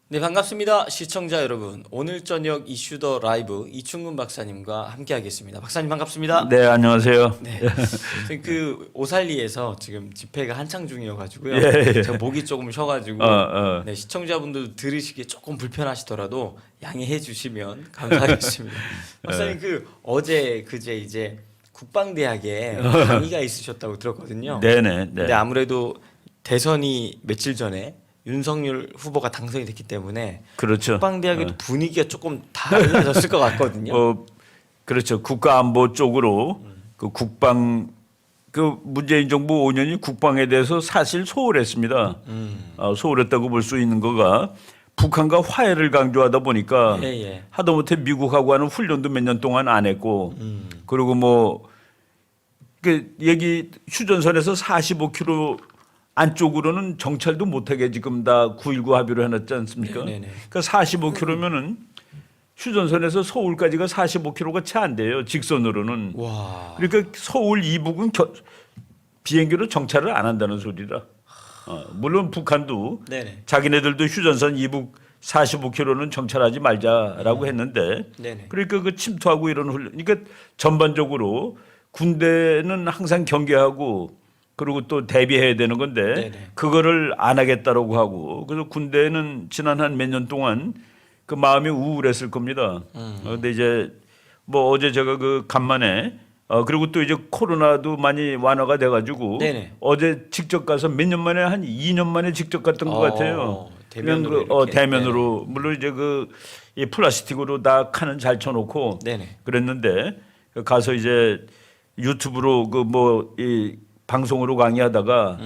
네, 반갑습니다. 시청자 여러분. 오늘 저녁 이슈 더 라이브 이충근 박사님과 함께하겠습니다. 박사님 반갑습니다. 네, 안녕하세요. 네, 지금 그 오살리에서 지금 집회가 한창 중이어가지고요. 예. 제가 목이 조금 쉬어가지고 네, 시청자분들 들으시기에 조금 불편하시더라도 양해해 주시면 감사하겠습니다. 박사님 그 어제 그제 이제 국방대학에 강의가 있으셨다고 들었거든요. 네네. 네. 근데 아무래도 대선이 며칠 전에 윤석열 후보가 당선이 됐기 때문에 그렇죠. 국방대학의 분위기가 조금 달라졌을 것 같거든요. 그렇죠. 국가안보 쪽으로 그 국방 그 문재인 정부 5년이 국방에 대해서 사실 소홀했습니다. 소홀했다고 볼 수 있는 거가 북한과 화해를 강조하다 보니까 예. 하다못해 미국하고 하는 훈련도 몇 년 동안 안 했고 그리고 뭐 그 얘기 휴전선에서 45km 안쪽으로는 정찰도 못하게 지금 다 9.19 합의로 해놨지 않습니까? 네네네. 그러니까 45km면은 휴전선에서 서울까지가 45km가 채 안 돼요. 직선으로는. 와. 그러니까 서울 이북은 비행기로 정찰을 안 한다는 소리라. 물론 북한도 네네. 자기네들도 휴전선 이북 45km는 정찰하지 말자라고 했는데 네네. 그러니까 그 침투하고 이런 훈련. 그러니까 전반적으로 군대는 항상 경계하고 그리고 또 대비해야 되는 건데 네네. 그거를 안 하겠다라고 하고 그래서 군대는 지난 한 몇 년 동안 그 마음이 우울했을 겁니다. 근데 이제 뭐 어제 제가 그 간만에 그리고 또 이제 코로나도 많이 완화가 돼가지고 네네. 어제 직접 가서 몇 년 만에 한 2년 만에 직접 갔던 것 같아요. 대면으로 그냥 이렇게. 대면으로 물론 이제 그 이 플라스틱으로 다 칸은 잘 쳐놓고 네네. 그랬는데 가서 이제 유튜브로 그 뭐 이 방송으로 강의하다가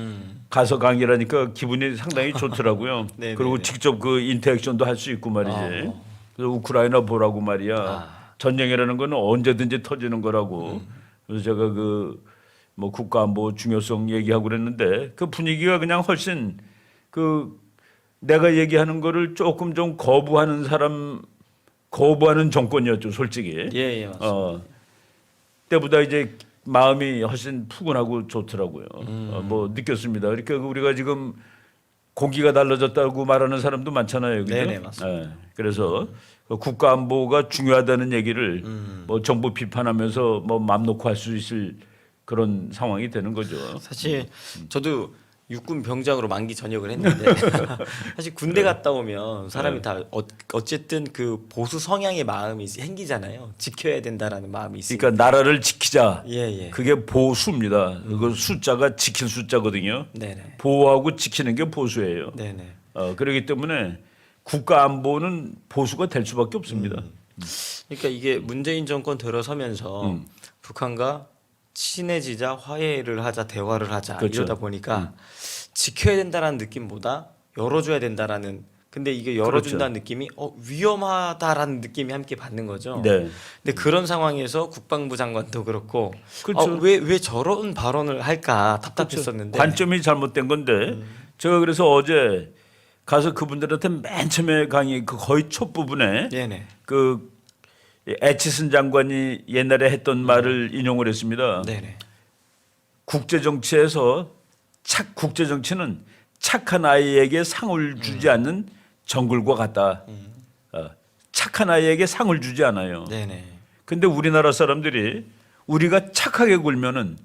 가서 강의라니까 기분이 상당히 좋더라고요. 네네네. 그리고 직접 그 인터액션도 할 수 있고 말이지. 그래서 우크라이나 보라고 말이야. 전쟁이라는 건 언제든지 터지는 거라고. 그래서 제가 그 뭐 국가안보 중요성 얘기하고 그랬는데 그 분위기가 그냥 훨씬 그 내가 얘기하는 거를 조금 좀 거부하는 사람 거부하는 정권이었죠, 솔직히. 예, 맞습니다. 때보다 이제 마음이 훨씬 푸근하고 좋더라고요. 뭐 느꼈습니다. 그러니까 우리가 지금 공기가 달라졌다고 말하는 사람도 많잖아요. 그죠? 네네, 맞습니다. 예. 그래서 그 국가 안보가 중요하다는 얘기를 뭐 정부 비판하면서 뭐 맘 놓고 할 수 있을 그런 상황이 되는 거죠. 사실 저도 육군 병장으로 만기 전역을 했는데 사실 군대 갔다 오면 사람이 다 어쨌든 그 보수 성향의 마음이 생기잖아요. 지켜야 된다라는 마음이 있으니까. 그러니까 나라를 지키자. 예. 그게 보수입니다. 그 숫자가 지킬 숫자거든요. 네네. 보호하고 지키는 게 보수예요. 네네. 그렇기 때문에 국가 안보는 보수가 될 수밖에 없습니다. 그러니까 이게 문재인 정권 들어서면서 북한과 친해지자, 화해를 하자, 대화를 하자 그렇죠. 이러다 보니까 지켜야 된다라는 느낌보다 열어줘야 된다라는. 근데 이게 열어준다는 느낌이 위험하다라는 느낌이 함께 받는 거죠. 네. 근데 그런 상황에서 국방부 장관도 그렇고 그렇죠. 왜 저런 발언을 할까 답답했었는데. 관점이 잘못된 건데 제가 그래서 어제 가서 그분들한테 맨 처음에 강의 그 거의 첫 부분에 네네. 그 애치슨 장관이 옛날에 했던 말을 인용을 했습니다. 네네. 국제 정치에서 국제 정치는 착한 아이에게 상을 주지 않는 정글과 같다. 착한 아이에게 상을 주지 않아요. 네네. 근데 우리나라 사람들이 우리가 착하게 굴면은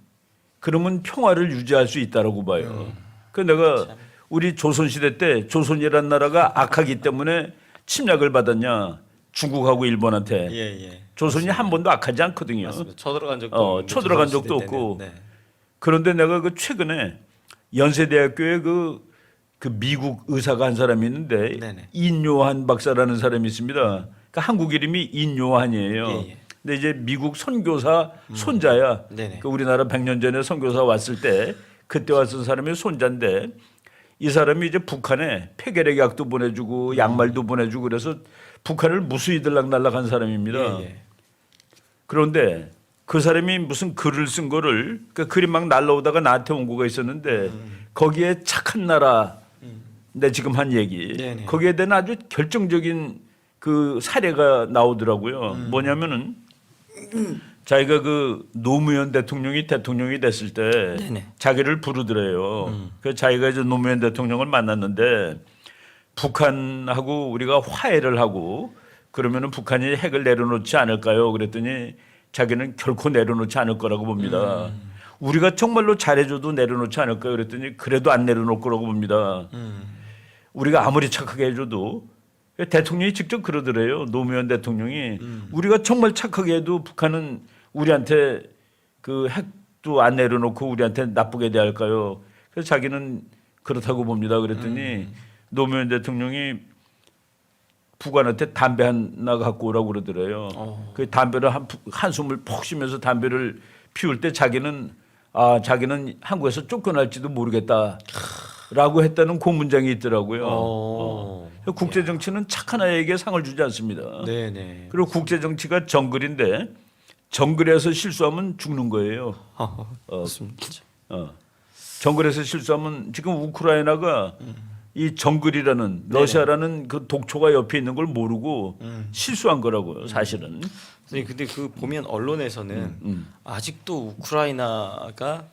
그러면 평화를 유지할 수 있다라고 봐요. 그 내가 우리 조선시대 때 조선이라는 나라가 악하기 때문에 침략을 받았냐? 중국하고 일본한테. 예. 조선이 한 번도 악하지 않거든요. 맞습니다. 쳐들어간 적도 없는데, 쳐들어간 적도 조선시대 없고. 때는. 네. 그런데 내가 그 최근에 연세대학교에 그 미국 의사가 한 사람이 있는데 네네. 인요한 박사라는 사람이 있습니다. 그러니까 한국 이름이 인요한이에요. 예. 근데 이제 미국 선교사 손자야. 네네. 그 우리나라 100년 전에 선교사 왔을 때 그때 왔던 사람이 손자인데 이 사람이 이제 북한에 폐결핵 약도 보내주고 양말도 보내주고 그래서 북한을 무수히 들락날락한 사람입니다. 예. 그런데 그 사람이 무슨 글을 쓴 거를 그 글이 막 날라오다가 나한테 온 거가 있었는데 거기에 착한 나라 내 지금 한 얘기 네네. 거기에 대한 아주 결정적인 그 사례가 나오더라고요. 뭐냐면은 자기가 그 노무현 대통령이 됐을 때 네네. 자기를 부르더래요. 그 자기가 이제 노무현 대통령을 만났는데 북한하고 우리가 화해를 하고 그러면은 북한이 핵을 내려놓지 않을까요? 그랬더니 자기는 결코 내려놓지 않을 거라고 봅니다. 우리가 정말로 잘해줘도 내려놓지 않을까요? 그랬더니 그래도 안 내려놓을 거라고 봅니다. 우리가 아무리 착하게 해줘도 대통령이 직접 그러더래요. 노무현 대통령이 우리가 정말 착하게 해도 북한은 우리한테 그 핵도 안 내려놓고 우리한테 나쁘게 대할까요? 그래서 자기는 그렇다고 봅니다. 그랬더니 노무현 대통령이 북한한테 담배 하나 갖고 오라고 그러더래요. 그 담배를 한숨을 푹 쉬면서 담배를 피울 때 자기는 한국에서 쫓겨날지도 모르겠다라고 했다는 그 문장이 있더라고요. 국제 정치는 착한 아이에게 상을 주지 않습니다. 네네. 그리고 국제 정치가 정글인데 정글에서 실수하면 죽는 거예요. 맞습니다. 정글에서 실수하면 지금 우크라이나가 이 정글이라는 러시아라는 그 독초가 옆에 있는 걸 모르고 실수한 거라고요, 사실은. 선생님, 근데 그 보면 언론에서는 아직도 우크라이나가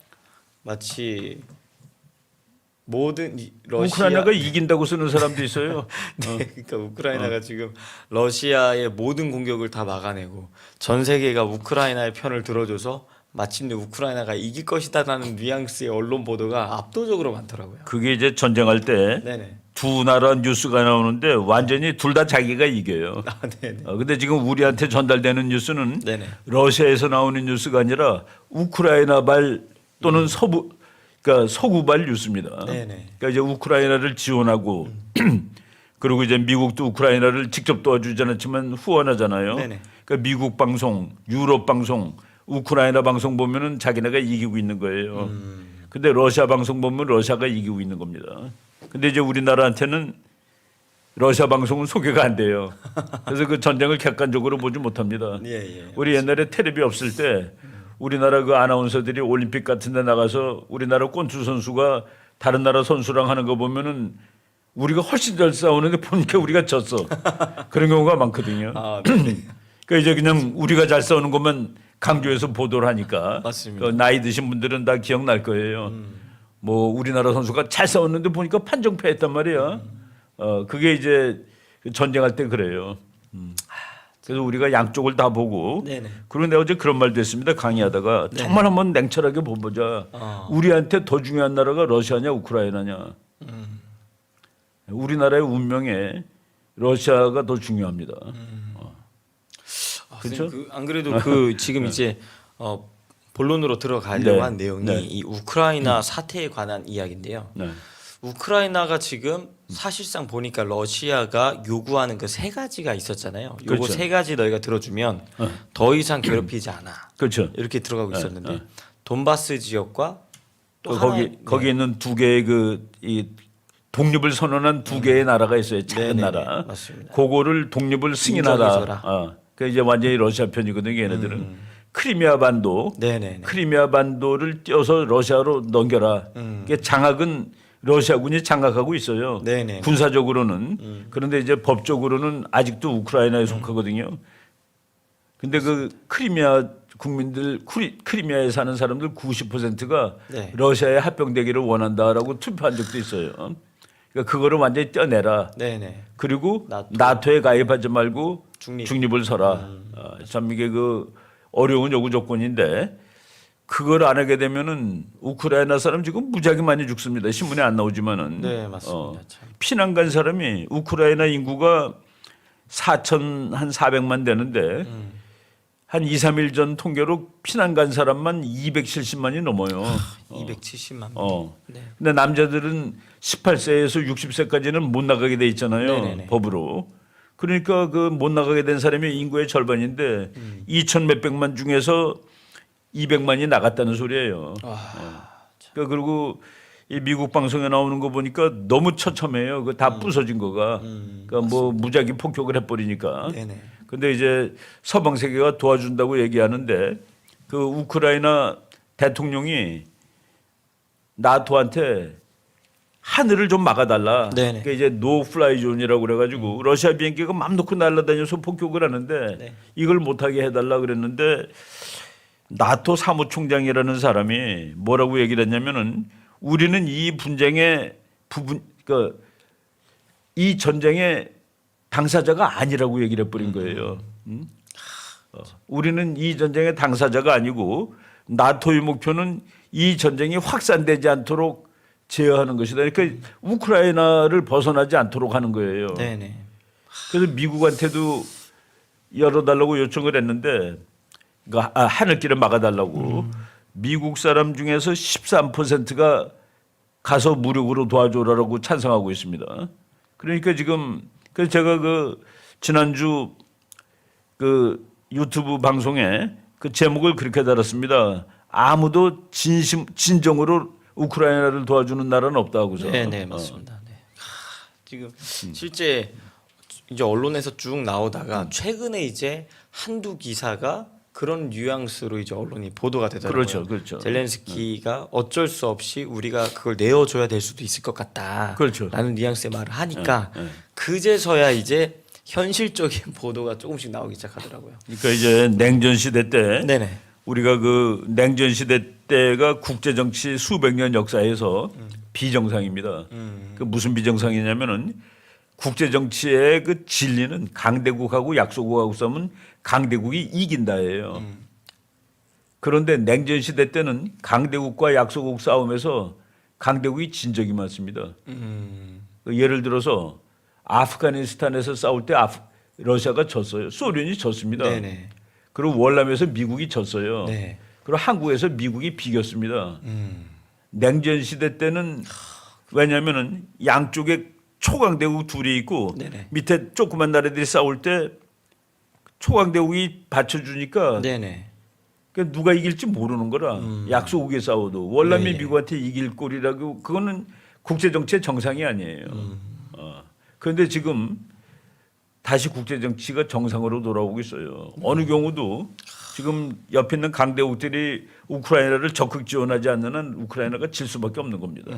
마치 모든 우크라이나가 이긴다고 쓰는 사람도 있어요. 네, 그러니까 우크라이나가 지금 러시아의 모든 공격을 다 막아내고 전 세계가 우크라이나의 편을 들어줘서 마침내 우크라이나가 이길 것이다라는 뉘앙스의 언론 보도가 압도적으로 많더라고요. 그게 이제 전쟁할 때 두 나라 뉴스가 나오는데 완전히 둘 다 자기가 이겨요. 근데 지금 우리한테 전달되는 뉴스는 러시아에서 나오는 뉴스가 아니라 우크라이나발 또는 그러니까 서구발 뉴스입니다. 그러니까 이제 우크라이나를 지원하고 그리고 이제 미국도 우크라이나를 직접 도와주지 않았지만 후원하잖아요. 그러니까 미국 방송, 유럽 방송, 우크라이나 방송 보면은 자기네가 이기고 있는 거예요. 근데 러시아 방송 보면 러시아가 이기고 있는 겁니다. 근데 이제 우리나라한테는 러시아 방송은 소개가 안 돼요. 그래서 그 전쟁을 객관적으로 보지 못합니다. 우리 옛날에 텔레비 없을 때 우리나라 그 아나운서들이 올림픽 같은 데 나가서 우리나라 권투 선수가 다른 나라 선수랑 하는 거 보면은 우리가 훨씬 잘 싸우는데 보니까 우리가 졌어. 그런 경우가 많거든요. 그러니까 이제 그냥 우리가 잘 싸우는 것만 강조해서 보도를 하니까 맞습니다. 그 나이 드신 분들은 다 기억날 거예요. 뭐 우리나라 선수가 잘 싸웠는데 보니까 판정패했단 말이야. 그게 이제 전쟁할 때 그래요. 그래서 우리가 양쪽을 다 보고 그리고 내가 어제 그런 말도 했습니다. 강의하다가 정말 한번 냉철하게 보자. 우리한테 더 중요한 나라가 러시아냐 우크라이나냐. 우리나라의 운명에 러시아가 더 중요합니다. 그렇죠? 안 그래도 그 지금 이제 본론으로 들어가려고 한 내용이 이 우크라이나 사태에 관한 이야기인데요. 우크라이나가 지금 사실상 보니까 러시아가 요구하는 그 세 가지가 있었잖아요. 요거 세 가지 너희가 들어주면 더 이상 괴롭히지 않아. 이렇게 들어가고 있었는데 돈바스 지역과 또 거기 있는 두 개의 이 독립을 선언한 두 개의 나라가 있어요. 작은 나라. 맞습니다. 그거를 독립을 승인하라. 그 이제 완전히 러시아 편이거든요. 얘네들은 크리미아 반도, 크리미아 반도를 떼어서 러시아로 넘겨라. 이게 장악은 러시아군이 장악하고 있어요. 군사적으로는. 그런데 이제 법적으로는 아직도 우크라이나에 속하거든요. 근데 그 크리미아 국민들, 크리미아에 사는 사람들 90%가 러시아에 합병되기를 원한다라고 투표한 적도 있어요. 그러니까 그거를 완전히 떼어내라. 그리고 나토에 가입하지 말고 중립을 서라. 참 이게 그 어려운 요구 조건인데 그걸 안 하게 되면은 우크라이나 사람 지금 무지하게 많이 죽습니다. 신문에 안 나오지만은. 맞습니다. 피난 간 사람이 우크라이나 인구가 4,400만 되는데 한 2, 3일 전 통계로 피난 간 사람만 270만이 넘어요. 270만. 근데 남자들은 18세에서 60세까지는 못 나가게 돼 있잖아요. 법으로. 그러니까 그 못 나가게 된 사람이 인구의 절반인데 2천 몇백만 중에서 200만이 나갔다는 소리예요. 그러니까 그리고 이 미국 방송에 나오는 거 보니까 너무 처참해요. 그 다 부서진 거가. 그러니까 뭐 무작위 폭격을 해버리니까. 근데 이제 서방 세계가 도와준다고 얘기하는데 그 우크라이나 대통령이 나토한테 하늘을 좀 막아달라. 그러니까 이제 노 플라이 존이라고 그래가지고 러시아 비행기가 맘 놓고 날아다녀서 폭격을 하는데 이걸 못하게 해달라 그랬는데 나토 사무총장이라는 사람이 뭐라고 얘기를 했냐면은 우리는 이 분쟁의 그러니까 이 전쟁의 당사자가 아니라고 얘기를 해버린 거예요. 우리는 이 전쟁의 당사자가 아니고 나토의 목표는 이 전쟁이 확산되지 않도록 제어하는 것이다. 그러니까 우크라이나를 벗어나지 않도록 하는 거예요. 네네. 그래서 미국한테도 열어달라고 요청을 했는데 하늘길을 막아달라고 미국 사람 중에서 13%가 가서 무력으로 도와줘라라고 찬성하고 있습니다. 그러니까 지금 그래서 제가 그 지난주 그 유튜브 방송에 그 제목을 그렇게 달았습니다. 아무도 진정으로 우크라이나를 도와주는 나라는 없다고서. 네네 맞습니다. 네. 지금 실제 이제 언론에서 쭉 나오다가 최근에 이제 한두 기사가 그런 뉘앙스로 이제 언론이 보도가 되더라고요. 그렇죠, 그렇죠. 젤렌스키가 어쩔 수 없이 우리가 그걸 내어줘야 될 수도 있을 것 같다. 그렇죠. 라는 뉘앙스의 말을 하니까 그제서야 이제 현실적인 보도가 조금씩 나오기 시작하더라고요. 그러니까 이제 냉전 시대 때 네네. 우리가 그 냉전 시대 때가 국제 정치 수백 년 역사에서 비정상입니다. 그 무슨 비정상이냐면은 국제 정치의 그 진리는 강대국하고 약소국하고 싸우면 강대국이 이긴다예요. 그런데 냉전 시대 때는 강대국과 약소국 싸움에서 강대국이 진 적이 많습니다. 예를 들어서 아프가니스탄에서 싸울 때 러시아가 졌어요. 소련이 졌습니다. 네네. 그리고 월남에서 미국이 졌어요. 네. 그리고 한국에서 미국이 비겼습니다. 냉전 시대 때는 왜냐하면은 양쪽에 초강대국 둘이 있고 네네. 밑에 조그만 나라들이 싸울 때 초강대국이 받쳐주니까 네네. 그러니까 누가 이길지 모르는 거라. 약소국에 싸워도 월남이 네. 미국한테 이길 꼴이라고 그거는 국제 정치의 정상이 아니에요. 그런데 지금 다시 국제 정치가 정상으로 돌아오고 있어요. 어느 경우도 지금 옆에 있는 강대국들이 우크라이나를 적극 지원하지 않는 한 우크라이나가 질 수밖에 없는 겁니다.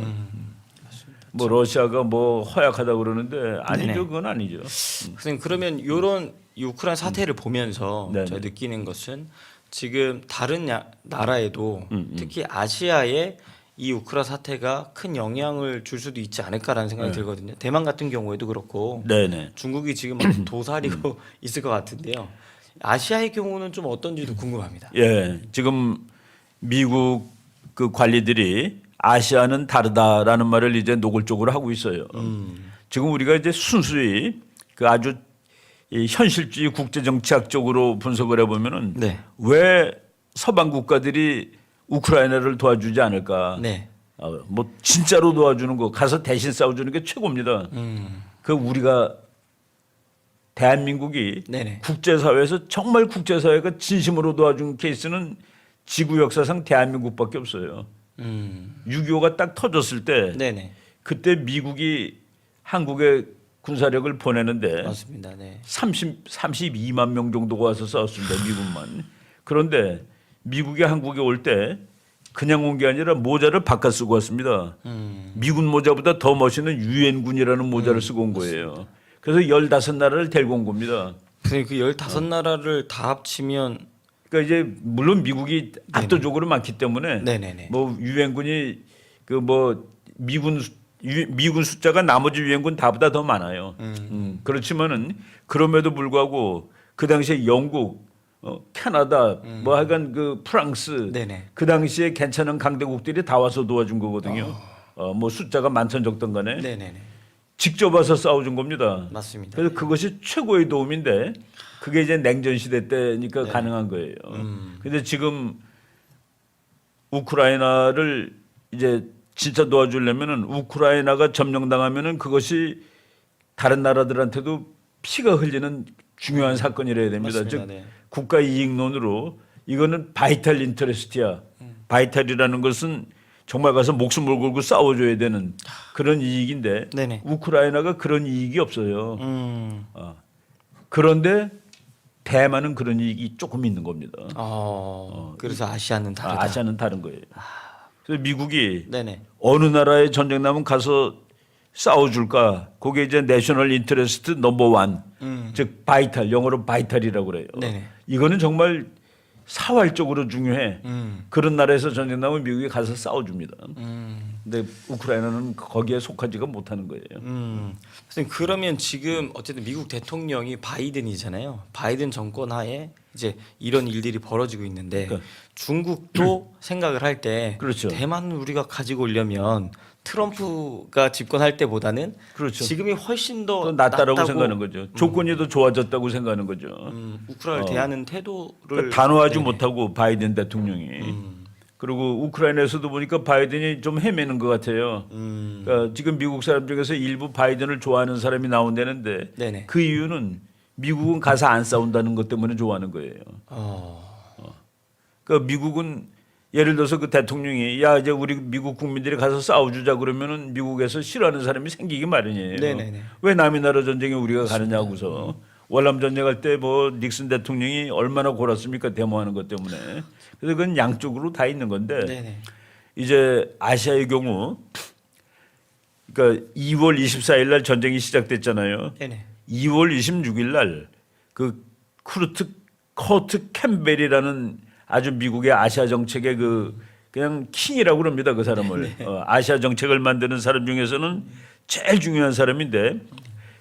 뭐 러시아가 뭐 허약하다 그러는데 아니죠. 네네. 그건 아니죠. 선생님 그러면 이런 우크라이나 사태를 보면서 네네. 제가 느끼는 것은 지금 다른 나라에도 특히 아시아에 이 우크라이나 사태가 큰 영향을 줄 수도 있지 않을까라는 생각이 들거든요. 대만 같은 경우에도 그렇고 네네. 중국이 지금 막 도사리고 있을 것 같은데요. 아시아의 경우는 좀 어떤지도 궁금합니다. 예, 지금 미국 그 관리들이 아시아는 다르다라는 말을 이제 노골적으로 하고 있어요. 지금 우리가 이제 순수히 그 아주 이 현실주의 국제정치학적으로 분석을 해보면은 네. 왜 서방 국가들이 우크라이나를 도와주지 않을까? 네. 뭐 진짜로 도와주는 거 가서 대신 싸워주는 게 최고입니다. 그 우리가 대한민국이 네네. 국제사회에서 정말 국제사회가 진심으로 도와준 케이스는 지구 역사상 대한민국밖에 없어요. 6.25가 딱 터졌을 때 네네. 그때 미국이 한국에 군사력을 보내는데 맞습니다. 네. 32만 명 정도가 와서 싸웠습니다. 미국만. 그런데 미국이 한국에 올 때 그냥 온 게 아니라 모자를 바꿔 쓰고 왔습니다. 미군 모자보다 더 멋있는 유엔군이라는 모자를 쓰고 온 거예요. 그래서 15나라를 데리고 온 겁니다. 선생님 그 15나라를 다 합치면 그러니까 이제 물론 미국이 압도적으로 많기 때문에 네네네. 뭐 유엔군이 그 뭐 미군 숫자가 나머지 유엔군 다보다 더 많아요. 그렇지만은 그럼에도 불구하고 그 당시에 영국, 캐나다, 뭐 하여간 그 프랑스 네네. 그 당시에 괜찮은 강대국들이 다 와서 도와준 거거든요. 뭐 숫자가 많든 적든 간에 네네네. 직접 와서 싸워준 겁니다. 맞습니다. 그래서 그것이 최고의 도움인데 그게 이제 냉전 시대 때니까 가능한 거예요. 근데 지금 우크라이나를 이제 진짜 도와주려면은 우크라이나가 점령당하면은 그것이 다른 나라들한테도 피가 흘리는 중요한 사건이라야 됩니다. 맞습니다. 즉 네. 국가 이익론으로 이거는 바이탈 인터레스트야. 바이탈이라는 것은 정말 가서 목숨을 걸고 싸워줘야 되는 그런 이익인데 네네. 우크라이나가 그런 이익이 없어요. 그런데 대만은 그런 이익이 조금 있는 겁니다. 그래서 아시아는 다르다. 아시아는 다른 거예요. 그래서 미국이 네네. 어느 나라에 전쟁 나면 가서 싸워줄까? 그게 이제 내셔널 인터레스트 넘버 원, 즉 바이탈, 영어로 바이탈이라고 그래요. 네네. 이거는 정말 사활적으로 중요해. 그런 나라에서 전쟁 나면 미국이 가서 싸워줍니다. 근데 우크라이나는 거기에 속하지가 못하는 거예요. 선생님 그러면 지금 어쨌든 미국 대통령이 바이든이잖아요. 바이든 정권 하에 이제 이런 일들이 벌어지고 있는데 그러니까. 중국도 생각을 할 때 그렇죠. 대만을 우리가 가지고 오려면 트럼프가 집권할 때보다는 그렇죠. 지금이 훨씬 더 더 낫다라고 생각하는 거죠. 조건이 더 좋아졌다고 생각하는 거죠. 우크라이나를 대하는 태도를 그러니까 단호하지 네네. 못하고 바이든 대통령이 그리고 우크라이나에서도 보니까 바이든이 좀 헤매는 것 같아요. 그러니까 지금 미국 사람 중에서 일부 바이든을 좋아하는 사람이 나온다는데 네네. 그 이유는 미국은 가서 안 싸운다는 것 때문에 좋아하는 거예요. 그러니까 미국은 예를 들어서 그 대통령이 야 이제 우리 미국 국민들이 가서 싸워주자 그러면은 미국에서 싫어하는 사람이 생기기 마련이에요. 네네네. 왜 남의 나라 전쟁에 우리가 가느냐고서 월남 전쟁할 때 뭐 닉슨 대통령이 얼마나 골았습니까 데모하는 것 때문에. 그래서 그건 양쪽으로 다 있는 건데 네네. 이제 아시아의 경우 그러니까 2월 24일 날 전쟁이 시작됐잖아요. 네네. 2월 26일 날 그 커트 캠벨이라는 아주 미국의 아시아 정책의 그 그냥 킹이라고 그럽니다. 그 사람을. 아시아 정책을 만드는 사람 중에서는 제일 중요한 사람인데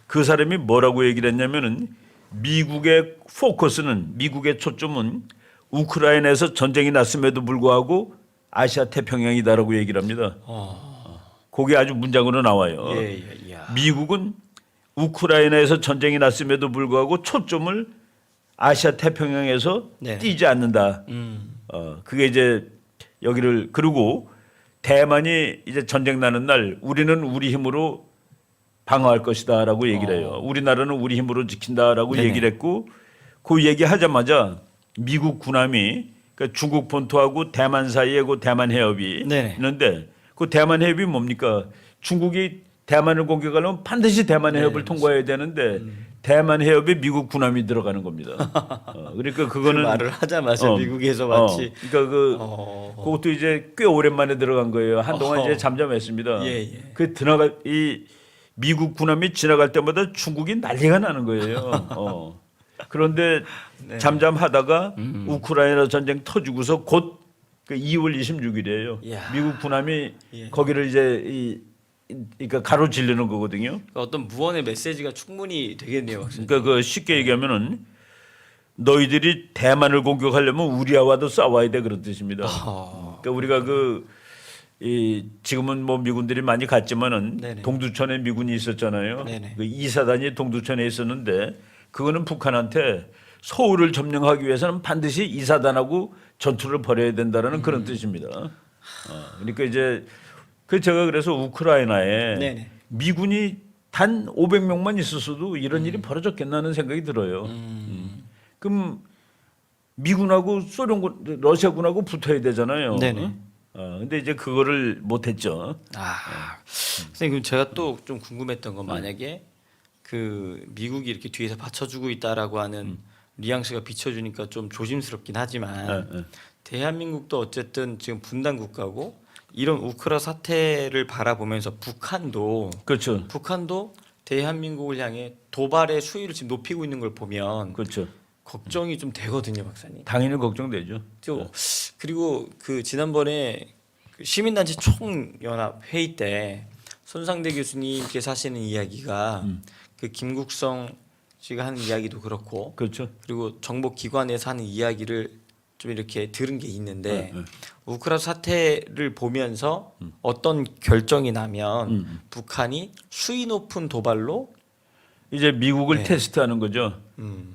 그 사람이 뭐라고 얘기를 했냐면은 미국의 포커스는 미국의 초점은 우크라이나에서 전쟁이 났음에도 불구하고 아시아 태평양이다라고 얘기를 합니다. 그게 아주 문장으로 나와요. 미국은 우크라이나에서 전쟁이 났음에도 불구하고 초점을 아시아 태평양에서 네. 띄지 않는다. 그게 이제 여기를 그리고 대만이 이제 전쟁 나는 날 우리는 우리 힘으로 방어할 것이다라고 얘기를 해요. 우리나라는 우리 힘으로 지킨다라고 네네. 얘기를 했고 그 얘기하자마자 미국 군함이 그러니까 중국 본토하고 대만 사이에 그 대만 해협이 네네. 있는데 그 대만 해협이 뭡니까? 중국이 대만을 공격하려면 반드시 대만 해협을 통과해야 되는데 대만 해협에 미국 군함이 들어가는 겁니다. 그러니까 그거는 그 말을 하자마자 미국에서 마치 그러니까 그것도 이제 꽤 오랜만에 들어간 거예요. 한동안 이제 잠잠했습니다. 그 이 미국 군함이 지나갈 때마다 중국이 난리가 나는 거예요. 그런데 잠잠하다가 우크라이나 전쟁 터지고서 곧 그 2월 26일이에요. 미국 군함이 거기를 이제 그러니까 가로질르는 거거든요. 그러니까 어떤 무언의 메시지가 충분히 되겠네요. 박사님. 그러니까 그 쉽게 얘기하면은 너희들이 대만을 공격하려면 우리와도 싸워야 돼 그런 뜻입니다. 그러니까 우리가 지금은 뭐 미군들이 많이 갔지만은 네네. 동두천에 미군이 있었잖아요. 네네. 그 2사단이 동두천에 있었는데 그거는 북한한테 서울을 점령하기 위해서는 반드시 2사단하고 전투를 벌여야 된다라는 그런 뜻입니다. 그러니까 이제 제가 그래서 우크라이나에 네네. 미군이 단 500명만 있었어도 이런 일이 벌어졌겠나는 생각이 들어요. 그럼 미군하고 소련군, 러시아군하고 붙어야 되잖아요. 네네. 근데 이제 그거를 못했죠. 선생님 그럼 제가 또 좀 궁금했던 건 만약에 그 미국이 이렇게 뒤에서 받쳐주고 있다라고 하는 뉘앙스가 비춰주니까 좀 조심스럽긴 하지만 대한민국도 어쨌든 지금 분단 국가고 이런 우크라 사태를 바라보면서 그렇죠. 북한도 대한민국을 향해 도발의 수위를 지금 높이고 있는 걸 보면 그렇죠. 걱정이 좀 되거든요, 박사님. 당연히 걱정되죠. 그리고 그 지난번에 그 시민단체 총연합 회의 때 손상대 교수님께서 하시는 이야기가 그 김국성 씨가 하는 이야기도 그렇고 그렇죠. 그리고 정보기관에서 하는 이야기를 좀 이렇게 들은 게 있는데 우크라 사태를 보면서 어떤 결정이 나면 북한이 수위 높은 도발로 이제 미국을 테스트하는 거죠.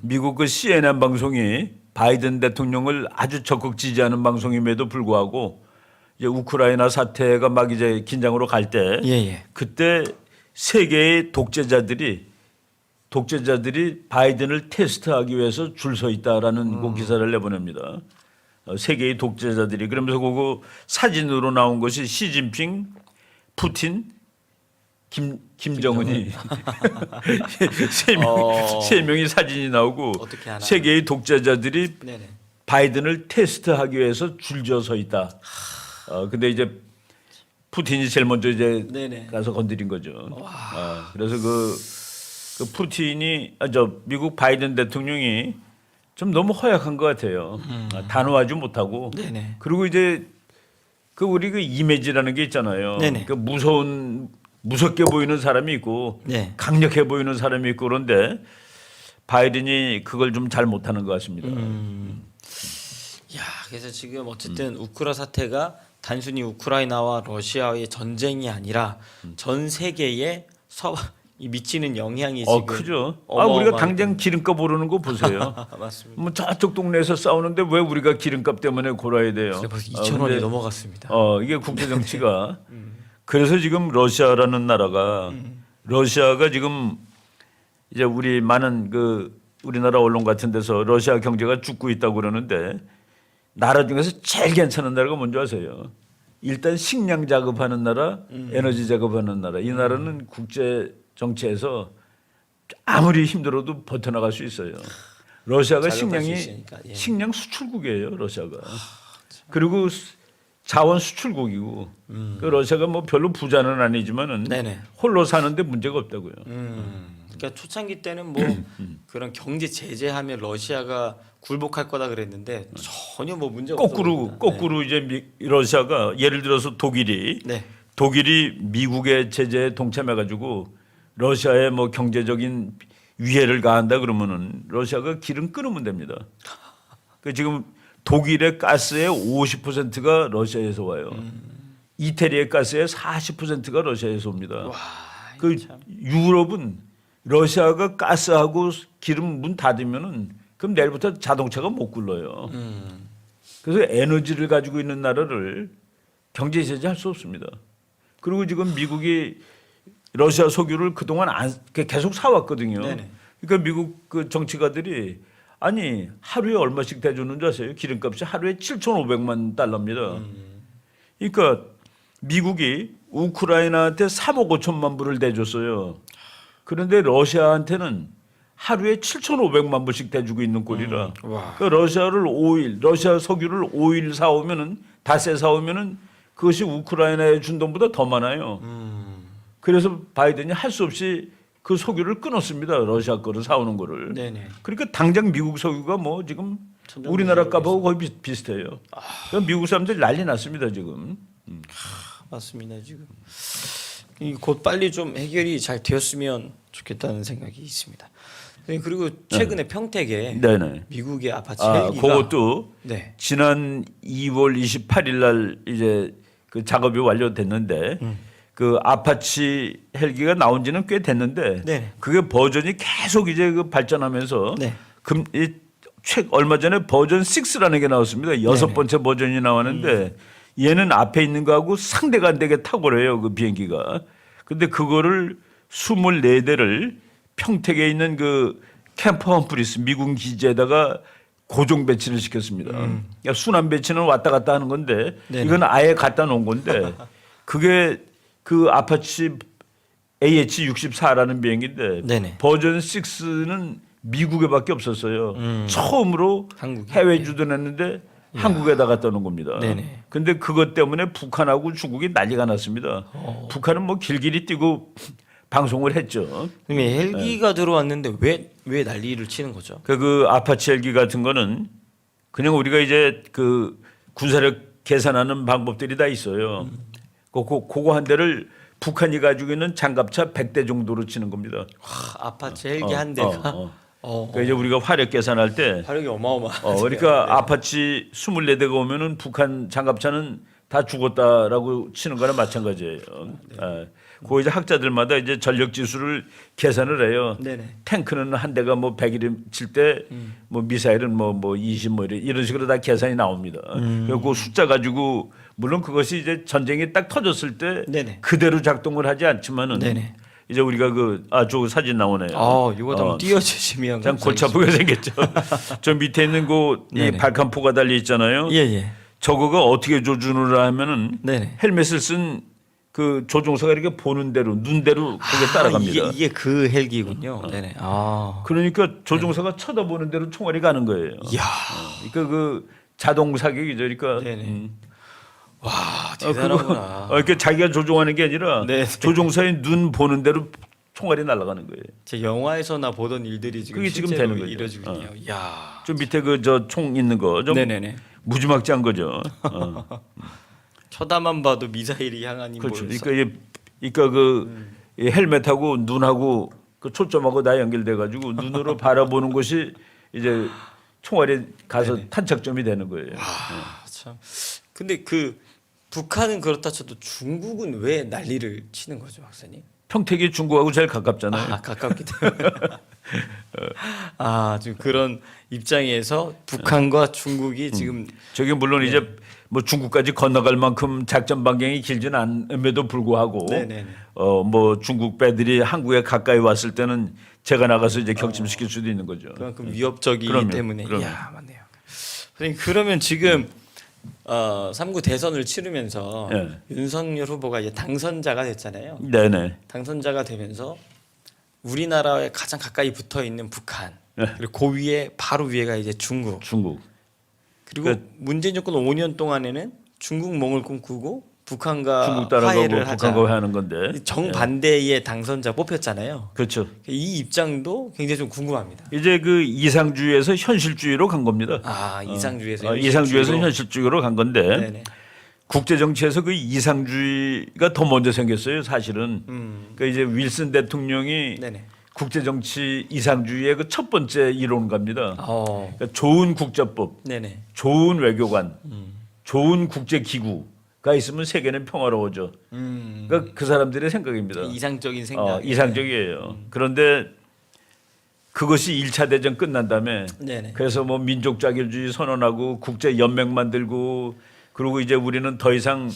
미국 그 CNN 방송이 바이든 대통령을 아주 적극 지지하는 방송임에도 불구하고 이제 우크라이나 사태가 막 이제 긴장으로 갈 때 그때 세계의 독재자들이 바이든을 테스트하기 위해서 줄 서 있다라는 그 기사를 내보냅니다. 세계의 독재자들이 그러면서 그거 사진으로 나온 것이 시진핑, 푸틴, 김정은이 세 명이 사진이 나오고 세계의 독재자들이 바이든을 테스트하기 위해서 줄져 서 있다. 근데 이제 푸틴이 제일 먼저 이제 가서 건드린 거죠. 그래서 그 푸틴이 미국 바이든 대통령이 좀 너무 허약한 것 같아요. 단호하지 못하고 그리고 이제 그 우리 그 이미지라는 게 있잖아요. 네네. 그 무섭게 보이는 사람이 있고 네. 강력해 보이는 사람이 있고 그런데 바이든이 그걸 좀 잘 못하는 것 같습니다. 야, 그래서 지금 어쨌든 우크라 사태가 단순히 우크라이나와 러시아의 전쟁이 아니라 전 세계에 이 미치는 영향이 지금 크죠. 우리가 어마어마하기 당장 기름값 오르는 거 보세요. 맞습니다. 뭐 저쪽 동네에서 싸우는데 왜 우리가 기름값 때문에 골아야 돼요? 그래 벌써 2,000원이 넘어갔습니다. 이게 국제 정치가 그래서 지금 러시아라는 나라가 러시아가 지금 이제 우리 많은 그 우리나라 언론 같은 데서 러시아 경제가 죽고 있다고 그러는데 나라 중에서 제일 괜찮은 나라가 뭔지 아세요? 일단 식량 작업하는 나라, 에너지 작업하는 나라. 이 나라는 국제 정치에서 아무리 힘들어도 버텨나갈 수 있어요. 러시아가 작업할 수 식량이 있으니까, 예. 식량 수출국이에요, 러시아가. 그리고 자원 수출국이고 그 러시아가 뭐 별로 부자는 아니지만은 네네. 홀로 사는데 문제가 없다고요. 그러니까 초창기 때는 뭐 그런 경제 제재하면 러시아가 굴복할 거다 그랬는데 전혀 뭐 문제가 없었습니다. 거꾸로 이제 러시아가 예를 들어서 독일이 네. 미국의 제재에 동참해가지고 러시아에 뭐 경제적인 위해를 가한다 그러면은 러시아가 기름 끊으면 됩니다. 그 지금 독일의 가스의 50%가 러시아에서 와요. 이태리의 가스의 40%가 러시아에서 옵니다. 와, 그 유럽은 러시아가 가스하고 기름 문 닫으면은 그럼 내일부터 자동차가 못 굴러요. 그래서 에너지를 가지고 있는 나라를 경제 제재할 수 없습니다. 그리고 지금 미국이 러시아 석유를 그동안 계속 사왔거든요. 네네. 그러니까 미국 그 정치가들이 아니 하루에 얼마씩 대주는 줄 아세요? 기름값이 하루에 7,500만 달러입니다. 그러니까 미국이 우크라이나한테 3억 5천만 불을 대줬어요. 그런데 러시아한테는 하루에 7,500만 불씩 대주고 있는 꼴이라. 와. 그 러시아 석유를 5일 사오면은 닷새 사오면은 그것이 우크라이나에 준 돈보다 더 많아요. 그래서 바이든이 할 수 없이 그 석유를 끊었습니다. 러시아 거를 사오는 거를. 네네. 그러니까 당장 미국 석유가 뭐 지금 우리나라 값하고 거의 비슷해요. 그러니까 미국 사람들 난리 났습니다 지금. 맞습니다. 지금 곧 빨리 좀 해결이 잘 되었으면 좋겠다는 생각이 있습니다. 그리고 최근에 평택에 네네. 미국의 아파트 헬기가 그것도 네. 지난 2월 28일 날 이제 그 작업이 완료됐는데 그 아파치 헬기가 나온 지는 꽤 됐는데 네. 그게 버전이 계속 이제 그 발전하면서 네. 얼마 전에 버전 6라는 게 나왔습니다. 여섯 번째 버전이 나왔는데 얘는 앞에 있는 거하고 상대가 안 되게 탁월해요. 그 비행기가. 근데 그거를 24대를 평택에 있는 그 캠프 험프리스 미군 기지에다가 고정 배치를 시켰습니다. 그러니까 순환 배치는 왔다 갔다 하는 건데 네네. 이건 아예 갖다 놓은 건데 그게 그 아파치 AH-64라는 비행기인데 네네. 버전 6는 미국에밖에 없었어요. 처음으로 한국에? 해외 주둔했는데 한국에다 갖다 놓은 겁니다. 네네. 근데 그것 때문에 북한하고 중국이 난리가 났습니다. 북한은 뭐 길길이 뛰고 방송을 했죠. 그럼 헬기가 들어왔는데 왜 난리를 치는 거죠? 그 아파치 헬기 같은 거는 그냥 우리가 이제 그 군사력 계산하는 방법들이 다 있어요. 그거 한 대를 북한이 가지고 있는 장갑차 100대 정도로 치는 겁니다. 아파치 헬기 한 대가 그러니까 이제 우리가 화력 계산할 때 화력이 어마어마하죠. 그러니까 네. 아파치 24대가 오면은 북한 장갑차는 다 죽었다라고 치는 거나 마찬가지예요. 그 이제 학자들마다 이제 전력 지수를 계산을 해요. 네네. 탱크는 한 대가 뭐 100일 칠 때 뭐 미사일은 뭐 20 뭐 이런 식으로 다 계산이 나옵니다. 그리고 그 숫자 가지고 물론 그것이 이제 전쟁이 딱 터졌을 때 네네. 그대로 작동을 하지 않지만은 네네. 이제 우리가 저 사진 나오네요. 이거 한번 띄워주시면 참 골치 아프게 생겼죠. 저 밑에 있는 이 네네. 발칸포가 달려 있잖아요. 예예. 저거가 어떻게 조준을 하면은 네네. 헬멧을 쓴 그 조종사가 이렇게 보는 대로 눈대로 그게 따라갑니다. 이게 그 헬기군요. 네네. 그러니까 조종사가 쳐다보는 대로 총알이 가는 거예요. 이야. 그러니까 그 자동 사격이죠. 그러니까 네네. 와 대단하구나. 이렇게 자기가 조종하는 게 아니라 네. 조종사의 눈 보는 대로 총알이 날아가는 거예요. 제 영화에서나 보던 일들이 지금 그게 지금 실제로 되는 거죠. 이루어지군요. 이야. 좀 밑에 그 저 총 있는 거 좀 네네네. 무지막지한 거죠. 쳐다만 봐도 미사일이 향하니 그렇죠. 뭘 그러니까 이 헬멧하고 눈하고 그 초점하고 다 연결돼 가지고 눈으로 바라보는 것이 이제 총알이 가서 네네. 탄착점이 되는 거예요. 참. 근데 그 북한은 그렇다 쳐도 중국은 왜 난리를 치는 거죠, 박사님? 평택이 중국하고 제일 가깝잖아요. 가깝기 때문에. 지금 그런 입장에서 북한과 중국이 지금 저게 물론 이제 뭐 중국까지 건너갈 만큼 작전 반경이 길지는 않음에도 불구하고 네네네. 뭐 중국 배들이 한국에 가까이 왔을 때는 제가 나가서 이제 격침시킬 수도 있는 거죠. 그만큼 위협적이기 그럼요. 때문에. 그럼요. 이야, 맞네요. 선생님 그러면 지금 3구 대선을 치르면서 윤석열 후보가 이제 당선자가 됐잖아요. 네네. 당선자가 되면서 우리나라에 가장 가까이 붙어 있는 북한 그리고 그 위에 바로 위에가 이제 중국. 그리고 문재인 정권 5년 동안에는 중국 몽을 꿈꾸고 북한과 중국 따라가고 화해를 하자. 북한과 하는 건데 정반대의 당선자 뽑혔잖아요. 그렇죠. 이 입장도 굉장히 좀 궁금합니다. 이제 그 이상주의에서 현실주의로 간 겁니다. 이상주의에서 이상주의에서 현실주의로 간 건데 네네. 국제 정치에서 그 이상주의가 더 먼저 생겼어요. 사실은 그러니까 이제 윌슨 대통령이 네네. 국제 정치 이상주의의 그 첫 번째 이론가입니다. 그러니까 좋은 국제법, 네네. 좋은 외교관, 좋은 국제 기구가 있으면 세계는 평화로워져. 그러니까 그 사람들의 생각입니다. 이상적인 생각. 이상적이에요. 그런데 그것이 1차 대전 끝난 다음에 네네. 그래서 뭐 민족 자결주의 선언하고 국제 연맹 만들고 그리고 이제 우리는 더 이상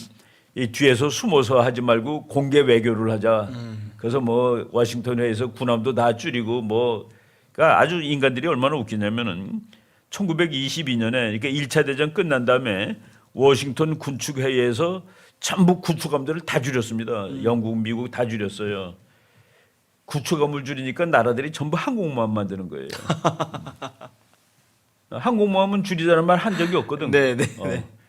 이 뒤에서 숨어서 하지 말고 공개 외교를 하자. 그래서 뭐 워싱턴 회의에서 군함도 다 줄이고 뭐 그러니까 아주 인간들이 얼마나 웃기냐면은 1922년에 그러니까 1차 대전 끝난 다음에 워싱턴 군축 회의에서 전부 구축함들을 다 줄였습니다. 영국, 미국 다 줄였어요. 구축함을 줄이니까 나라들이 전부 항공모함 만드는 거예요. 항공모함은 줄이자는 말 한 적이 없거든. 네.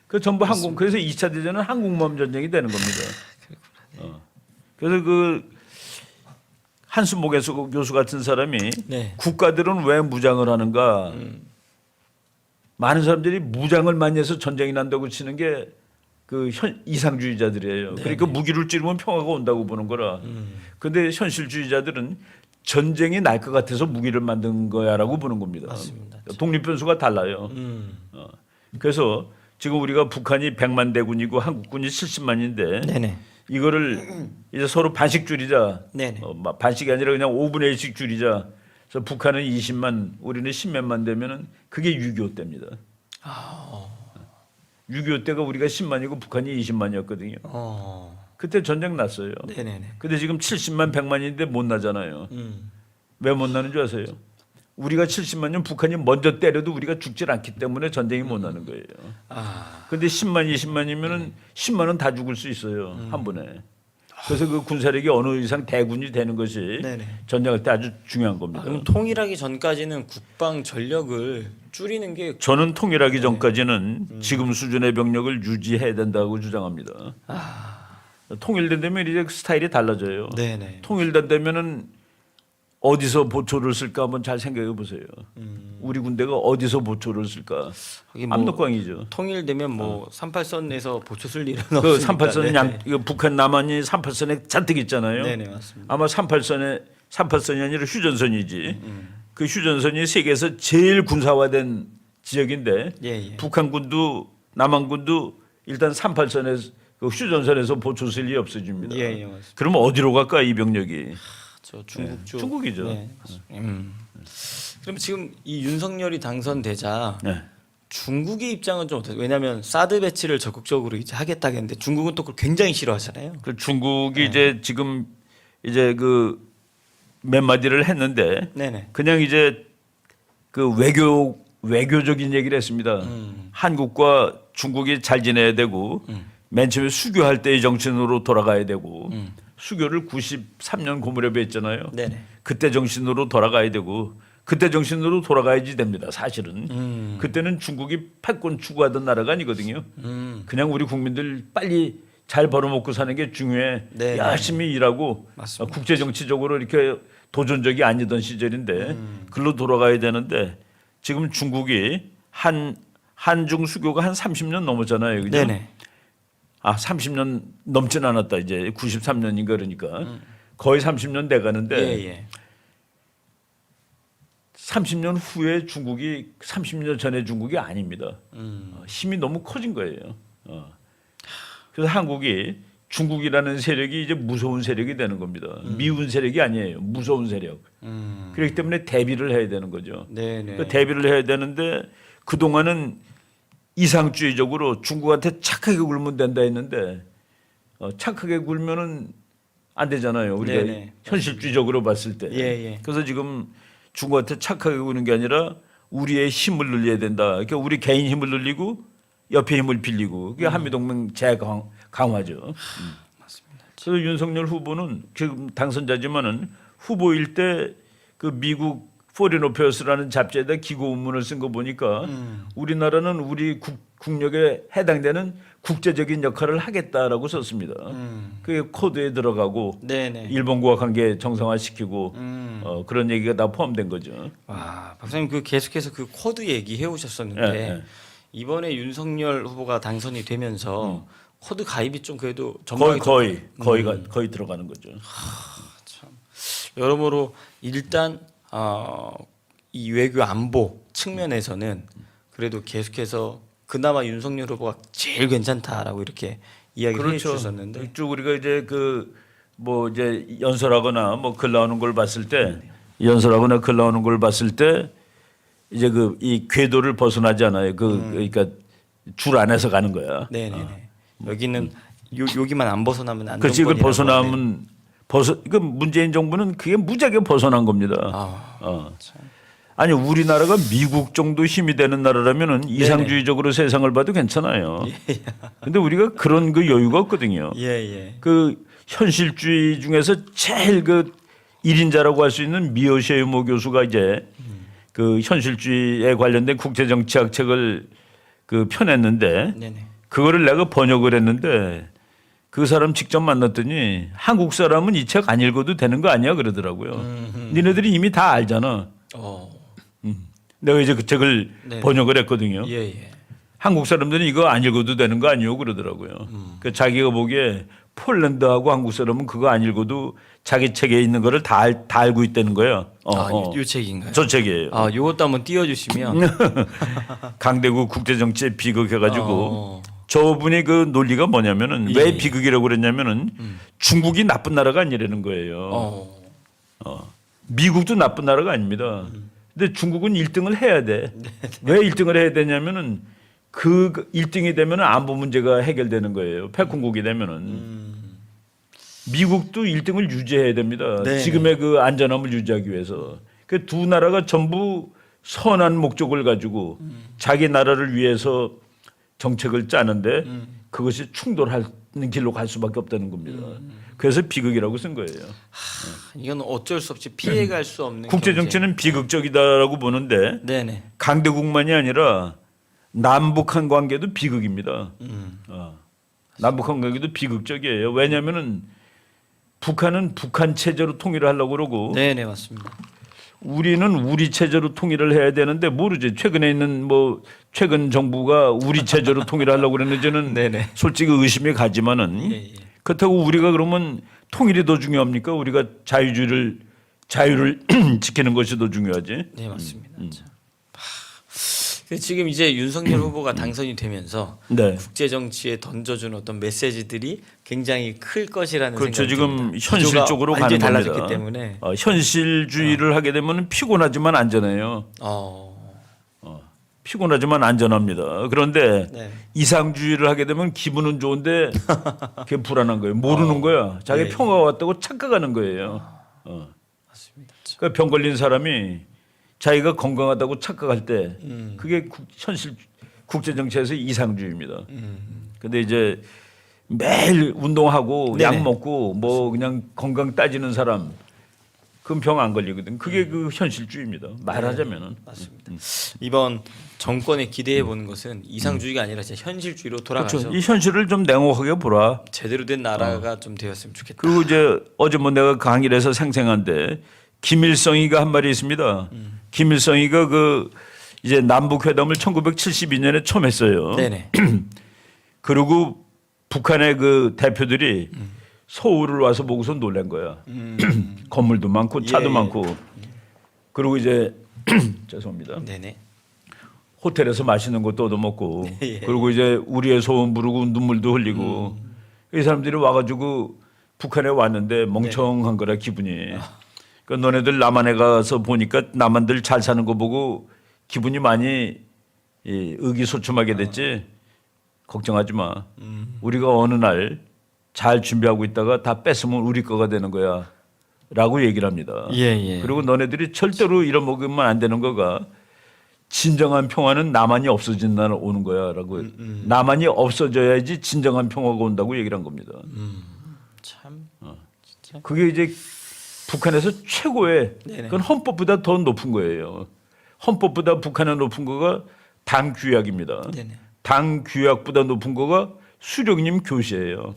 그 전부 그래서 2차 대전은 항공모함 전쟁이 되는 겁니다. 그래서 그 한순모 교수 같은 사람이 국가들은 왜 무장을 하는가? 많은 사람들이 무장을 많이 해서 전쟁이 난다고 치는 게 그 이상주의자들이에요. 그러니까 무기를 찌르면 평화가 온다고 보는 거라. 그런데 현실주의자들은 전쟁이 날 것 같아서 무기를 만든 거야라고 보는 겁니다. 맞습니다. 독립변수가 달라요. 그래서 지금 우리가 북한이 100만 대군이고 한국군이 70만인데 네네. 이거를 이제 서로 반씩 줄이자. 네네. 반씩이 아니라 그냥 5분의 1씩 줄이자. 그래서 북한은 20만, 우리는 10몇만 되면은 그게 6.25 때입니다. 6.25 때가 우리가 10만이고 북한이 20만이었거든요. 그때 전쟁 났어요. 네네네. 근데 지금 70만, 100만인데 못 나잖아요. 왜 못 나는 줄 아세요? 우리가 70만이면 북한이 먼저 때려도 우리가 죽질 않기 때문에 전쟁이 못 나는 거예요. 근데 10만, 20만이면은 10만은 다 죽을 수 있어요. 한 번에. 그래서 그 군사력이 어느 이상 대군이 되는 것이 전쟁할 때 아주 중요한 겁니다. 그럼 통일하기 전까지는 국방 전력을 줄이는 게 저는 통일하기 전까지는 지금 수준의 병력을 유지해야 된다고 주장합니다. 통일된다면 이제 스타일이 달라져요. 네네. 통일된다면은 어디서 보초를 쓸까 한번 잘 생각해 보세요. 우리 군대가 어디서 보초를 쓸까? 압록강이죠. 통일되면 뭐 38선에서 보초 쓸 일은 그 없으니까. 38선 북한 남한이 38선에 잔뜩 있잖아요. 네네 맞습니다. 아마 38선이 아니라 휴전선이지. 그 휴전선이 세계에서 제일 군사화된 지역인데 북한군도 남한군도 일단 38선에서 그 휴전선에서 보초 쓸 일이 없어집니다. 맞습니다. 그러면 어디로 갈까 이 병력이? 중국 쪽. 중국이죠. 그럼 지금 이 윤석열이 당선되자 중국의 입장은 좀 어때요? 왜냐하면 사드 배치를 적극적으로 이제 하겠다겠는데 중국은 또 그걸 굉장히 싫어하잖아요. 그 중국이 이제 지금 이제 그 몇 마디를 했는데 그냥 이제 그 외교적인 얘기를 했습니다. 한국과 중국이 잘 지내야 되고 맨 처음에 수교할 때의 정신으로 돌아가야 되고 수교를 93년 고무렵에 했잖아요. 그때 정신으로 돌아가야 되고 그때 정신으로 돌아가야지 됩니다. 사실은 그때는 중국이 패권 추구하던 나라가 아니거든요. 그냥 우리 국민들 빨리 잘 벌어먹고 사는 게 중요해. 열심히 일하고 국제 정치적으로 이렇게 도전적이 아니던 시절인데 글로 돌아가야 되는데 지금 중국이 한중 수교가 한 30년 넘었잖아요. 그죠? 30년 넘진 않았다. 이제 93년인가 그러니까 거의 30년 돼 가는데 예. 30년 후에 중국이 30년 전에 중국이 아닙니다. 힘이 너무 커진 거예요. 그래서 한국이 중국이라는 세력이 이제 무서운 세력이 되는 겁니다. 미운 세력이 아니에요. 무서운 세력. 그렇기 때문에 대비를 해야 되는 거죠. 네네. 그 대비를 해야 되는데 그동안은 이상주의적으로 중국한테 착하게 굴면 된다 했는데 착하게 굴면은 안 되잖아요. 우리가 네네. 현실주의적으로 봤을 때. 예. 그래서 지금 중국한테 착하게 구는 게 아니라 우리의 힘을 늘려야 된다. 그러니까 우리 개인 힘을 늘리고 옆에 힘을 빌리고 그게 한미동맹 재강화죠. 맞습니다. 그래서 윤석열 후보는 지금 당선자지만은 후보일 때 그 미국 포린 어페어스라는 잡지에다 기고 문문을 쓴 거 보니까 우리나라는 우리 국력에 해당되는 국제적인 역할을 하겠다라고 썼습니다. 그게 코드에 들어가고 네네. 일본과 관계 정상화시키고 그런 얘기가 다 포함된 거죠. 와, 박사님 그 계속해서 그 코드 얘기해 오셨었는데 예. 이번에 윤석열 후보가 당선이 되면서 코드 가입이 좀 그래도 전망이 거의 들어가는 거죠. 여러모로 일단 이 외교 안보 측면에서는 그래도 계속해서 그나마 윤석열 후보가 제일 괜찮다라고 이렇게 이야기를 해 주셨었는데 이쪽 우리가 이제 뭐 이제 연설하거나 뭐 글 나오는 걸 봤을 때 연설하거나 글 나오는 걸 봤을 때 이제 이 궤도를 벗어나지 않아요. 그러니까 줄 안에서 가는 거야. 네네네. 여기는 여기만 안 벗어나면 안 그렇지. 그 벗어나면 그 문재인 정부는 그게 무지하게 벗어난 겁니다. 아니 우리나라가 미국 정도 힘이 되는 나라라면은 이상주의적으로 세상을 봐도 괜찮아요. 근데 우리가 그런 그 여유가 없거든요. 예. 그 현실주의 중에서 제일 그 1인자라고 할 수 있는 미어셰이모 교수가 이제 그 현실주의에 관련된 국제정치학 책을 그 펴냈는데 네네. 그거를 내가 번역을 했는데 그 사람 직접 만났더니 한국 사람은 이 책 안 읽어도 되는 거 아니야 그러더라고요. 니네들이 이미 다 알잖아. 내가 이제 그 책을 네네. 번역을 했거든요. 예. 한국 사람들은 이거 안 읽어도 되는 거 아니요 그러더라고요. 그 자기가 보기에 폴란드하고 한국 사람은 그거 안 읽어도 자기 책에 있는 거를 다 알고 있다는 거예요. 이 책인가요? 저 책이에요. 요것도 한번 띄워주시면. 강대국 국제정치에 비극해가지고 저분이 그 논리가 뭐냐면은 왜 비극이라고 그랬냐면은 중국이 나쁜 나라가 아니라는 거예요. 미국도 나쁜 나라가 아닙니다. 근데 중국은 1등을 해야 돼. 왜 1등을 해야 되냐면은 그 1등이 되면은 안보 문제가 해결되는 거예요. 패권국이 되면은 미국도 1등을 유지해야 됩니다. 네네. 지금의 그 안전함을 유지하기 위해서. 그 두 나라가 전부 선한 목적을 가지고 자기 나라를 위해서 정책을 짜는데 그것이 충돌하는 길로 갈 수밖에 없다는 겁니다. 그래서 비극이라고 쓴 거예요. 이건 어쩔 수 없이 피해갈 수 없는 국제 경제. 정치는 비극적이다라고 보는데 네네. 강대국만이 아니라 남북한 관계도 비극입니다. 남북한 관계도 비극적이에요. 왜냐하면은 북한은 북한 체제로 통일을 하려고 그러고 네네 맞습니다. 우리는 우리 체제로 통일을 해야 되는데 모르지. 최근에 있는 뭐 최근 정부가 우리 체제로 통일하려고 그랬는지는 네네. 솔직히 의심이 가지만은 그렇다고 우리가 그러면 통일이 더 중요합니까? 우리가 자유를 지키는 것이 더 중요하지. 네 맞습니다. 지금 이제 윤석열 후보가 당선이 되면서 네. 국제 정치에 던져준 어떤 메시지들이 굉장히 클 것이라는 그렇죠. 생각이 지금 듭니다. 현실적으로 구조가 가는 완전히 겁니다. 달라졌기 때문에 현실주의를 하게 되면 피곤하지만 안전해요. 피곤하지만 안전합니다. 그런데 네. 이상주의를 하게 되면 기분은 좋은데 그게 불안한 거예요. 모르는 거야. 자기 평화가 왔다고 착각하는 거예요. 맞습니다. 그러니까 병 걸린 사람이 자기가 건강하다고 착각할 때 그게 현실 국제 정치에서 이상주의입니다. 근데 이제 매일 운동하고 네네. 약 먹고 뭐 그냥 건강 따지는 사람 그건 병 안 걸리거든. 그게 그 현실주의입니다. 말하자면은. 맞습니다. 이번 정권에 기대해 보는 것은 이상주의가 아니라 진짜 현실주의로 돌아가서 그렇죠. 이 현실을 좀 냉혹하게 보라. 제대로 된 나라가 좀 되었으면 좋겠다. 그리고 이제 어제 뭐 내가 강의를 해서 생생한데 김일성이가 한 말이 있습니다. 김일성이가 그 이제 남북 회담을 1972년에 처음 했어요. 네네. 그리고 북한의 그 대표들이 서울을 와서 보고서 놀란 거야. 건물도 많고 차도 예. 많고. 그리고 이제 죄송합니다. 네네. 호텔에서 맛있는 것도 얻어먹고 예. 그리고 이제 우리의 소원 부르고 눈물도 흘리고 이 사람들이 와가지고 북한에 왔는데 멍청한 거라 기분이. 그러니까 너네들 남한에 가서 보니까 남한들 잘 사는 거 보고 기분이 많이 의기소침하게 됐지. 걱정하지 마. 우리가 어느 날 잘 준비하고 있다가 다 뺏으면 우리 거가 되는 거야. 라고 얘기를 합니다. 예. 그리고 너네들이 절대로 잃어먹으면 안 되는 거가 진정한 평화는 남한이 없어진 날 오는 거야라고. 남한이 없어져야지 진정한 평화가 온다고 얘기를 한 겁니다. 참. 진짜. 그게 이제 북한에서 최고의 네네. 그건 헌법보다 더 높은 거예요. 헌법보다 북한에 높은 거가 당 규약입니다. 네네. 당 규약보다 높은 거가 수령님 교시예요.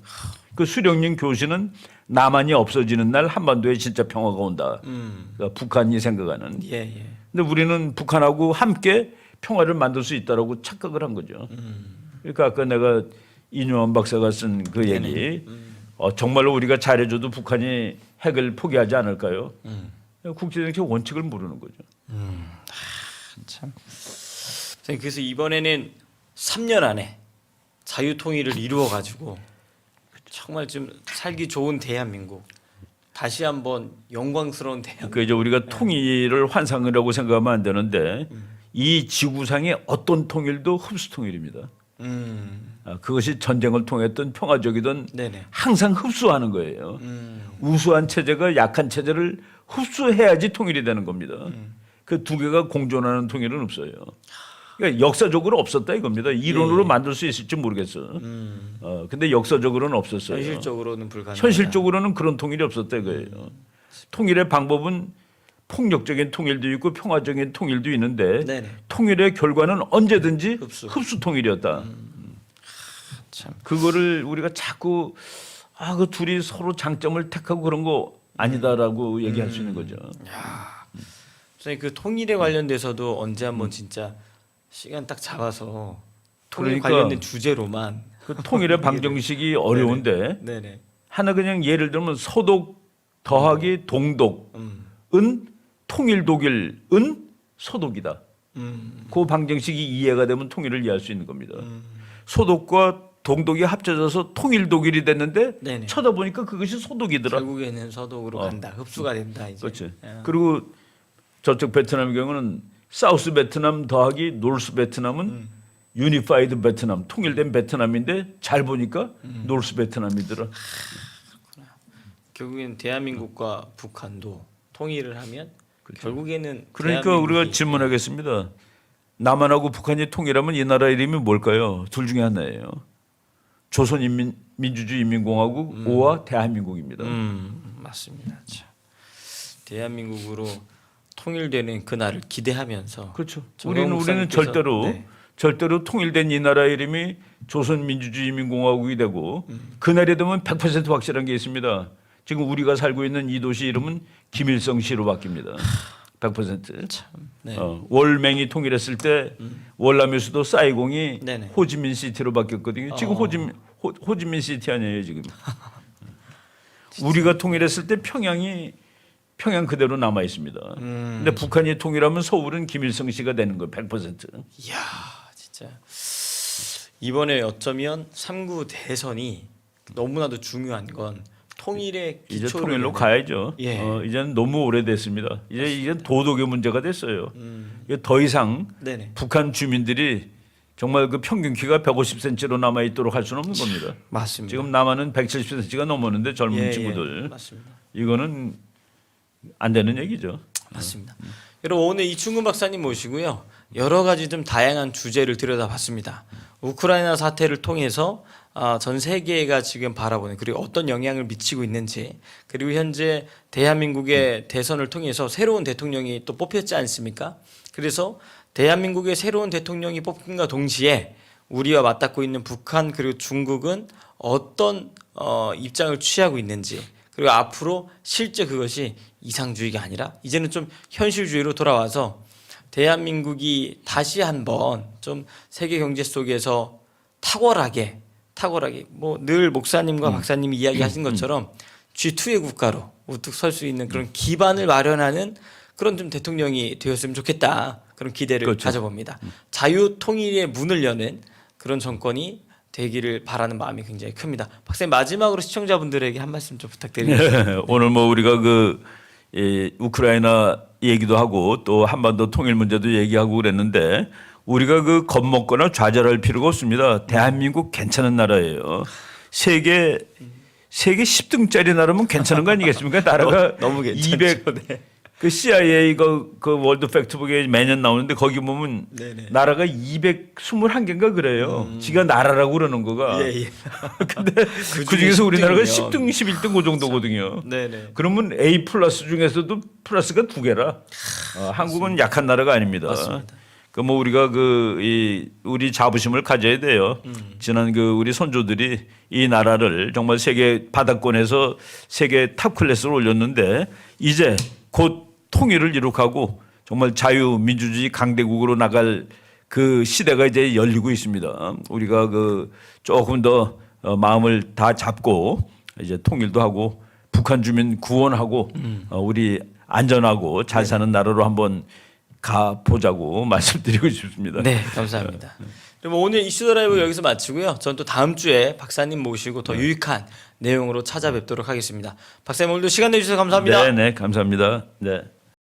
그 수령님 교시는 남한이 없어지는 날 한반도에 진짜 평화가 온다. 그러니까 북한이 생각하는. 예. 근데 우리는 북한하고 함께 평화를 만들 수 있다라고 착각을 한 거죠. 그러니까 아까 내가 이뇨한 박사가 쓴 그 얘기, 정말로 우리가 잘해줘도 북한이 핵을 포기하지 않을까요? 국제정책 원칙을 모르는 거죠. 참. 선생님, 그래서 이번에는 3년 안에 자유통일을 이루어 가지고 정말 좀 살기 좋은 대한민국, 다시 한번 영광스러운 대한민국. 그러니까 이제 우리가 통일을 환상이라고 생각하면 안 되는데 이 지구상의 어떤 통일도 흡수 통일입니다. 그것이 전쟁을 통했던 평화적이든 네네. 항상 흡수하는 거예요. 우수한 체제가 약한 체제를 흡수해야지 통일이 되는 겁니다. 그 두 개가 공존하는 통일은 없어요. 그러니까 역사적으로 없었다 이겁니다. 이론으로 만들 수 있을지 모르겠어. 근데 역사적으로는 없었어요. 현실적으로는 불가능. 현실적으로는 그런 통일이 없었다 이거예요. 통일의 방법은 폭력적인 통일도 있고 평화적인 통일도 있는데 네네. 통일의 결과는 언제든지 흡수. 통일이었다. 참. 그거를 우리가 자꾸 그 둘이 서로 장점을 택하고 그런 거 아니다라고 얘기할 수 있는 거죠. 선생님, 그 통일에 관련돼서도 언제 한번 진짜 시간 딱 잡아서 통일 그러니까 관련된 주제로만 그 통일의 방정식이 어려운데 네네. 하나 그냥 예를 들면 서독 더하기 동독은 통일 독일은 서독이다. 그 방정식이 이해가 되면 통일을 이해할 수 있는 겁니다. 소독과 동독이 합쳐져서 통일 독일이 됐는데 네네. 쳐다보니까 그것이 소독이더라. 결국에는 서독으로 간다. 흡수가 된다 이제. 그렇지. 그리고 저쪽 베트남의 경우는 사우스 베트남 더하기 노스 베트남은 유니파이드 베트남, 통일된 베트남인데 잘 보니까 노스 베트남이더라. 결국엔 대한민국과 북한도 통일을 하면 결국에는 그러니까 우리가 질문하겠습니다. 남한하고 북한이 통일하면 이 나라 이름이 뭘까요? 둘 중에 하나예요. 조선민주주의인민공화국 5와 대한민국입니다. 맞습니다. 참. 대한민국으로 통일되는 그날을 기대하면서 그렇죠. 정광 우리는 목사님께서 절대로 통일된 이 나라 이름이 조선민주주의인민공화국이 되고 그날이 되면 100% 확실한 게 있습니다. 지금 우리가 살고 있는 이 도시 이름은 김일성시로 바뀝니다. 100%. 참. 네. 월맹이 통일했을 때 월남의 수도 사이공이 네네. 호지민시티로 바뀌었거든요. 지금 호지민시티 아니에요 지금. 우리가 통일했을 때 평양 그대로 남아 있습니다. 근데 북한이 통일하면 서울은 김일성시가 되는 거예요. 100%. 이야, 진짜 이번에 어쩌면 3구 대선이 너무나도 중요한 건 통일의 이제 기초를 통일로 가야죠. 예. 이제는 너무 오래됐습니다. 이제 도덕의 문제가 됐어요. 이게 더 이상 네네. 북한 주민들이 정말 그 평균 키가 150cm로 남아 있도록 할 수는 없는 겁니다. 맞습니다. 지금 남한은 170cm가 넘었는데 젊은 친구들 맞습니다. 이거는 안 되는 얘기죠. 맞습니다. 여러분, 오늘 이충근 박사님 모시고요, 여러 가지 좀 다양한 주제를 들여다봤습니다. 우크라이나 사태를 통해서 전 세계가 지금 바라보는, 그리고 어떤 영향을 미치고 있는지, 그리고 현재 대한민국의 대선을 통해서 새로운 대통령이 또 뽑혔지 않습니까? 그래서 대한민국의 새로운 대통령이 뽑힘과 동시에 우리와 맞닿고 있는 북한 그리고 중국은 어떤 입장을 취하고 있는지, 그리고 앞으로 실제 그것이 이상주의가 아니라 이제는 좀 현실주의로 돌아와서 대한민국이 다시 한번 좀 세계 경제 속에서 탁월하게 탁월하게 뭐 늘 목사님과 박사님이 이야기하신 것처럼 G2의 국가로 우뚝 설 수 있는 그런 기반을 마련하는 그런 좀 대통령이 되었으면 좋겠다. 그런 기대를 그렇죠. 가져봅니다. 자유 통일의 문을 여는 그런 정권이 되기를 바라는 마음이 굉장히 큽니다. 박사님 마지막으로 시청자분들에게 한 말씀 좀 부탁드리겠습니다. 네, 오늘 뭐 우리가 우크라이나 얘기도 하고 또 한반도 통일 문제도 얘기하고 그랬는데 우리가 겁먹거나 좌절할 필요가 없습니다. 대한민국 괜찮은 나라예요. 세계 10등짜리 나라면 괜찮은 거 아니겠습니까? 나라가 너무 괜찮죠. 200 네. 그 CIA 그 월드 팩트북에 매년 나오는데 거기 보면 네네. 나라가 221개인가 그래요. 지가 나라라고 그러는 거가. 예, 예. 근데 그 중에서 우리나라가 10등이면. 10등, 11등 그 정도거든요. 네네. 그러면 A 플러스 중에서도 플러스가 2개라. 한국은 약한 나라가 아닙니다. 맞습니다. 그 뭐 우리가 우리 자부심을 가져야 돼요. 지난 우리 선조들이 이 나라를 정말 세계 바닥권에서 세계 탑 클래스로 올렸는데 이제 곧 통일을 이룩하고 정말 자유민주주의 강대국으로 나갈 그 시대가 이제 열리고 있습니다. 우리가 조금 더 마음을 다 잡고 이제 통일도 하고 북한 주민 구원하고 우리 안전하고 잘 사는 나라로 한번 가 보자고 말씀드리고 싶습니다. 네, 감사합니다. 그럼 오늘 이슈 더 라이브 여기서 마치고요. 전 또 다음 주에 박사님 모시고 더 유익한 내용으로 찾아뵙도록 하겠습니다. 박사님 오늘도 시간 내주셔서 감사합니다. 네, 감사합니다. 네.